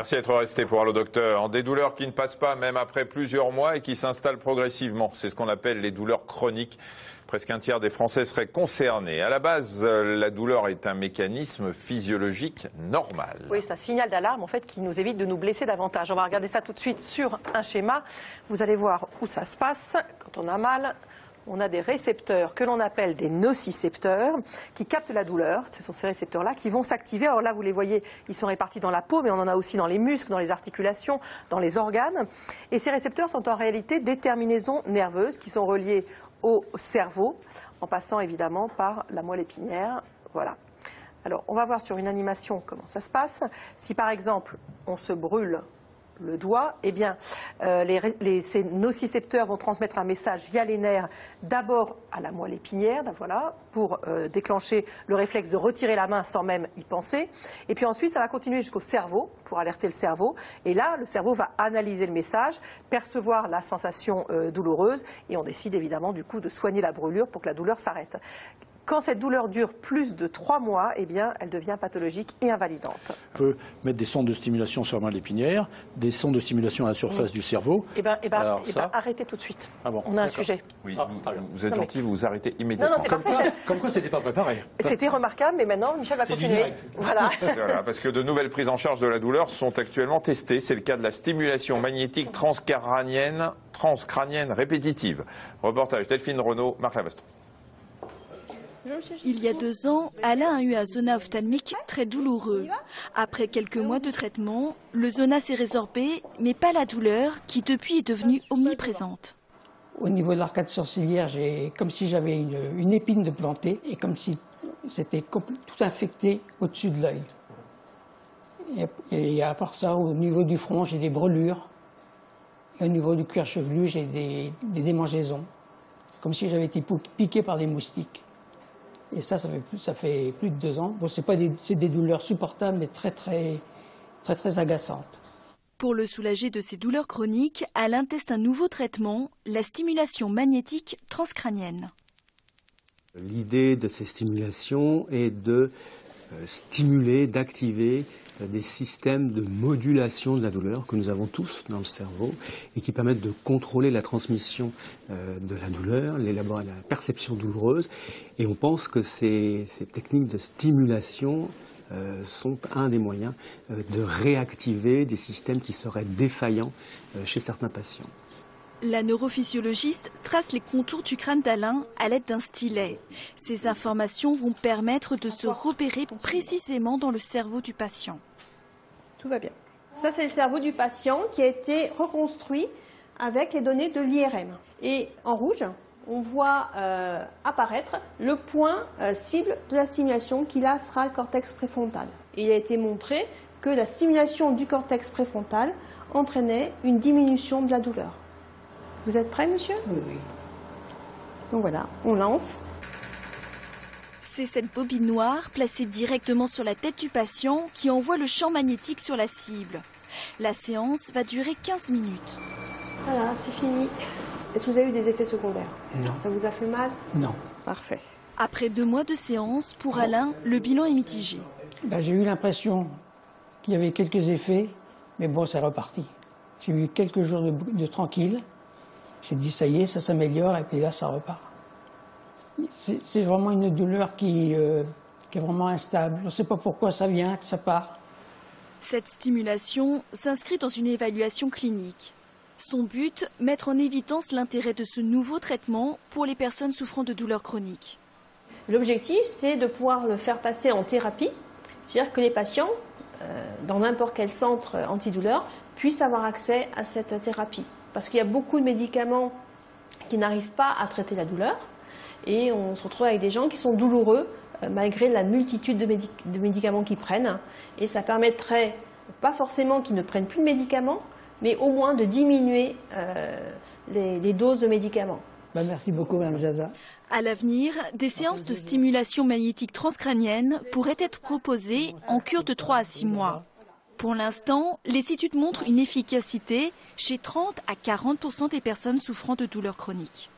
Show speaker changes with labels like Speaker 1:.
Speaker 1: Merci d'être resté pour Allo Docteur. Des douleurs qui ne passent pas même après plusieurs mois et qui s'installent progressivement. C'est ce qu'on appelle les douleurs chroniques. Presque un tiers des Français seraient concernés. À la base, la douleur est un mécanisme physiologique normal.
Speaker 2: Oui, c'est un signal d'alarme en fait qui nous évite de nous blesser davantage. On va regarder ça tout de suite sur un schéma. Vous allez voir où ça se passe quand on a mal. On a des récepteurs que l'on appelle des nocicepteurs qui captent la douleur. Ce sont ces récepteurs-là qui vont s'activer. Alors là, vous les voyez, ils sont répartis dans la peau, mais on en a aussi dans les muscles, dans les articulations, dans les organes. Et ces récepteurs sont en réalité des terminaisons nerveuses qui sont reliées au cerveau, en passant évidemment par la moelle épinière. Voilà. Alors, on va voir sur une animation comment ça se passe. Si par exemple, on se brûle le doigt, eh bien, ces nocicepteurs vont transmettre un message via les nerfs d'abord à la moelle épinière, voilà, pour déclencher le réflexe de retirer la main sans même y penser. Et puis ensuite, ça va continuer jusqu'au cerveau pour alerter le cerveau. Et là, le cerveau va analyser le message, percevoir la sensation douloureuse et on décide évidemment du coup de soigner la brûlure pour que la douleur s'arrête. Quand cette douleur dure plus de 3 mois, eh bien, elle devient pathologique et invalidante.
Speaker 3: On peut mettre des sondes de stimulation sur la moelle épinière, des sondes de stimulation à la surface du cerveau.
Speaker 2: Arrêtez tout de suite.
Speaker 3: Ah bon,
Speaker 2: on a un sujet.
Speaker 1: Oui, vous êtes gentil, vous arrêtez immédiatement.
Speaker 2: Non, c'est parfait.
Speaker 3: Comme quoi, c'était pas préparé.
Speaker 2: C'était remarquable, mais maintenant, Michel va continuer. Voilà.
Speaker 1: Voilà, parce que de nouvelles prises en charge de la douleur sont actuellement testées. C'est le cas de la stimulation magnétique transcrânienne répétitive. Reportage Delphine Renaud, Marc Lavastron.
Speaker 4: Il y a 2 ans, Alain a eu un zona ophtalmique très douloureux. Après quelques mois de traitement, le zona s'est résorbé, mais pas la douleur qui depuis est devenue omniprésente.
Speaker 5: Au niveau de l'arcade sourcilière, j'ai comme si j'avais une épine de plantée et comme si c'était tout infecté au-dessus de l'œil. Et à part ça, au niveau du front, j'ai des brûlures. Et au niveau du cuir chevelu, j'ai des démangeaisons. Comme si j'avais été piqué par des moustiques. Et ça fait plus de 2 ans. Bon, c'est des douleurs supportables, mais très agaçantes.
Speaker 4: Pour le soulager de ses douleurs chroniques, Alain teste un nouveau traitement, la stimulation magnétique transcrânienne.
Speaker 6: L'idée de ces stimulations est de stimuler, d'activer des systèmes de modulation de la douleur que nous avons tous dans le cerveau et qui permettent de contrôler la transmission de la douleur, l'élaborer la perception douloureuse. Et on pense que ces techniques de stimulation sont un des moyens de réactiver des systèmes qui seraient défaillants chez certains patients.
Speaker 4: La neurophysiologiste trace les contours du crâne d'Alain à l'aide d'un stylet. Ces informations vont permettre de se repérer précisément dans le cerveau du patient.
Speaker 7: Tout va bien. Ça, c'est le cerveau du patient qui a été reconstruit avec les données de l'IRM. Et en rouge, on voit apparaître le point cible de la stimulation qui là sera le cortex préfrontal. Et il a été montré que la stimulation du cortex préfrontal entraînait une diminution de la douleur. Vous êtes prêt, monsieur?
Speaker 5: Oui.
Speaker 7: Donc voilà, on lance.
Speaker 4: C'est cette bobine noire placée directement sur la tête du patient qui envoie le champ magnétique sur la cible. La séance va durer 15 minutes.
Speaker 7: Voilà, c'est fini. Est-ce que vous avez eu des effets secondaires?
Speaker 5: Non.
Speaker 7: Ça vous a fait mal?
Speaker 5: Non.
Speaker 7: Parfait.
Speaker 4: Après 2 mois de séance, pour Alain, le bilan est mitigé.
Speaker 5: J'ai eu l'impression qu'il y avait quelques effets, mais bon, c'est reparti. J'ai eu quelques jours de tranquille. J'ai dit, ça y est, ça s'améliore, et puis là, ça repart. C'est vraiment une douleur qui est vraiment instable. Je ne sais pas pourquoi ça vient, que ça part.
Speaker 4: Cette stimulation s'inscrit dans une évaluation clinique. Son but, mettre en évidence l'intérêt de ce nouveau traitement pour les personnes souffrant de douleurs chroniques.
Speaker 7: L'objectif, c'est de pouvoir le faire passer en thérapie, c'est-à-dire que les patients, dans n'importe quel centre antidouleur, puissent avoir accès à cette thérapie. Parce qu'il y a beaucoup de médicaments qui n'arrivent pas à traiter la douleur et on se retrouve avec des gens qui sont douloureux malgré la multitude de médicaments qu'ils prennent. Et ça permettrait, pas forcément qu'ils ne prennent plus de médicaments, mais au moins de diminuer les doses de médicaments.
Speaker 5: Merci beaucoup, Mme Jaza.
Speaker 4: À l'avenir, des séances de stimulation magnétique transcrânienne pourraient être proposées en cure de 3 à 6 mois. Pour l'instant, les études montrent une efficacité chez 30 à 40% des personnes souffrant de douleurs chroniques.